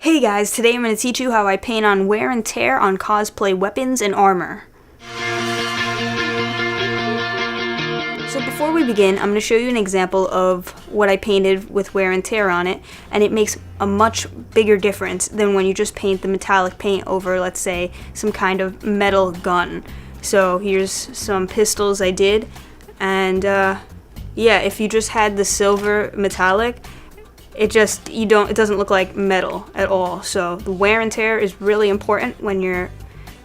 Hey guys, today I'm going to teach you how I paint on wear and tear on cosplay weapons and armor. So before we begin, I'm going to show you an example of what I painted with wear and tear on it, and it makes a much bigger difference than when you just paint the metallic paint over, let's say, some kind of metal gun. So here's some pistols I did, and yeah, if you just had the silver metallic, it doesn't look like metal at all. So the wear and tear is really important when you're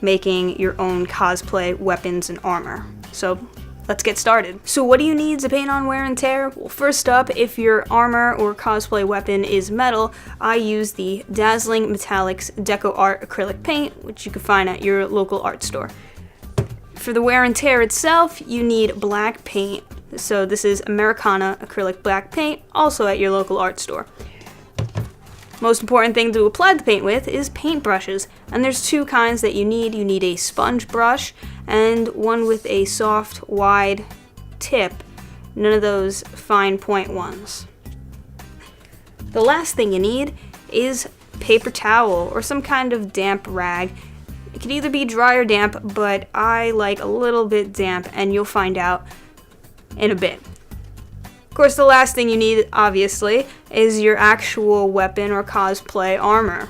making your own cosplay weapons and armor. So let's get started. So what do you need to paint on wear and tear? Well, first up, if your armor or cosplay weapon is metal, I use the Dazzling Metallics Deco Art Acrylic Paint, which you can find at your local art store. For the wear and tear itself, you need black paint. So this is Americana Acrylic Black Paint, also at your local art store. Most important thing to apply the paint with is paint brushes, and there's two kinds that you need. You need a sponge brush and one with a soft, wide tip, none of those fine point ones. The last thing you need is paper towel or some kind of damp rag. It can either be dry or damp, but I like a little bit damp, and you'll find out in a bit. Of course, the last thing you need, obviously, is your actual weapon or cosplay armor.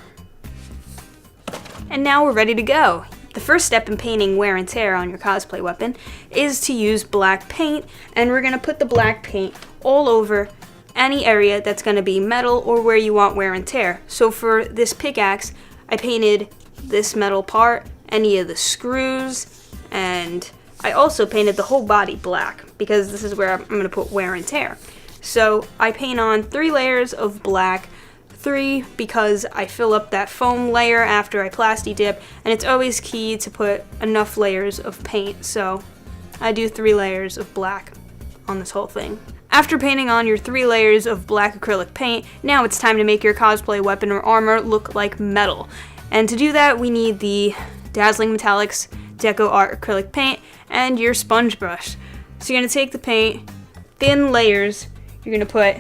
And now we're ready to go. The first step in painting wear and tear on your cosplay weapon is to use black paint, and we're going to put the black paint all over any area that's going to be metal or where you want wear and tear. So for this pickaxe, I painted this metal part, any of the screws, and I also painted the whole body black because this is where I'm going to put wear and tear. So I paint on 3 layers of black, 3 because I fill up that foam layer after I plasti dip, and it's always key to put enough layers of paint. So I do 3 layers of black on this whole thing. After painting on your 3 layers of black acrylic paint, now it's time to make your cosplay weapon or armor look like metal. And to do that, we need the Dazzling Metallics Deco Art Acrylic Paint and your sponge brush. So you're going to take the paint, thin layers, you're going to put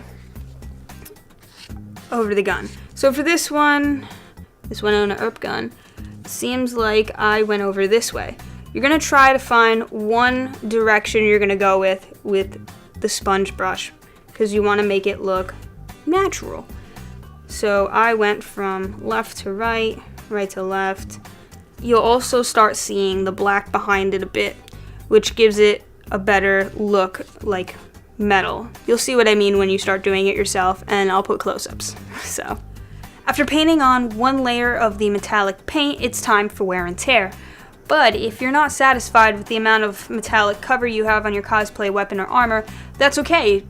over the gun. So for this one on an herp gun, seems like I went over this way. You're going to try to find one direction you're going to go with the sponge brush because you want to make it look natural. So I went from left to right, right to left. You'll also start seeing the black behind it a bit, which gives it a better look like metal. You'll see what I mean when you start doing it yourself, and I'll put close-ups. So, after painting on 1 layer of the metallic paint, it's time for wear and tear. But if you're not satisfied with the amount of metallic cover you have on your cosplay weapon or armor, that's okay.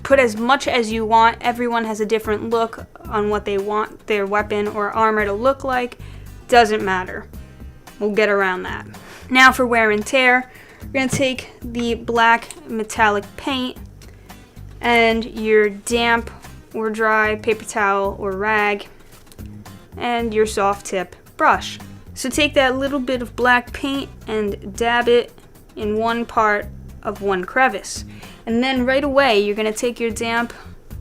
Put as much as you want. Everyone has a different look on what they want their weapon or armor to look like. Doesn't matter. We'll get around that. Now for wear and tear, you're going to take the black metallic paint and your damp or dry paper towel or rag and your soft tip brush. So take that little bit of black paint and dab it in one part of one crevice. And then right away, you're going to take your damp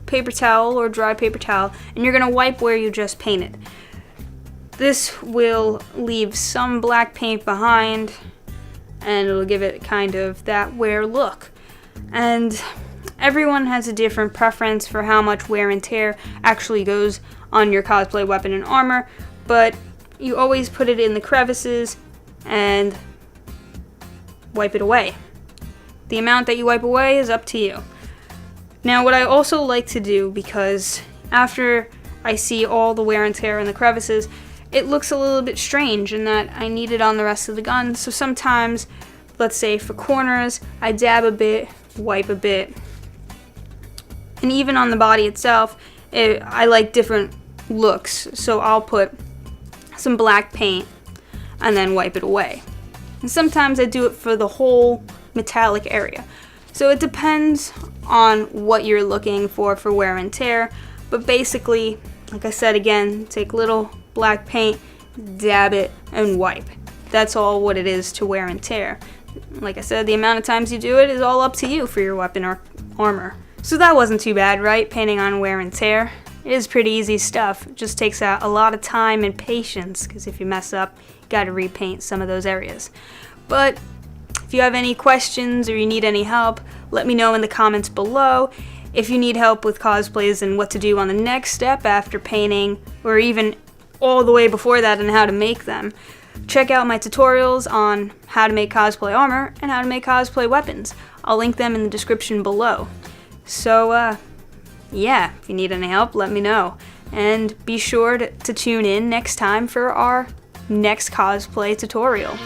paper towel or dry paper towel and you're going to wipe where you just painted. This will leave some black paint behind, and it'll give it kind of that wear look. And everyone has a different preference for how much wear and tear actually goes on your cosplay weapon and armor, but you always put it in the crevices and wipe it away. The amount that you wipe away is up to you. Now, what I also like to do, because after I see all the wear and tear in the crevices, it looks a little bit strange in that I need it on the rest of the gun. So sometimes, let's say for corners, I dab a bit, wipe a bit. And even on the body itself, I like different looks. So I'll put some black paint and then wipe it away. And sometimes I do it for the whole metallic area. So it depends on what you're looking for wear and tear. But basically, like I said again, take little black paint, dab it, and wipe. That's all what it is to wear and tear. Like I said, the amount of times you do it is all up to you for your weapon or armor. So that wasn't too bad, right? Painting on wear and tear. It is pretty easy stuff. It just takes a lot of time and patience, because if you mess up, you gotta repaint some of those areas. But if you have any questions or you need any help, let me know in the comments below. If you need help with cosplays and what to do on the next step after painting, or even all the way before that and how to make them, check out my tutorials on how to make cosplay armor and how to make cosplay weapons. I'll link them in the description below. So, yeah, if you need any help, let me know. And be sure to tune in next time for our next cosplay tutorial.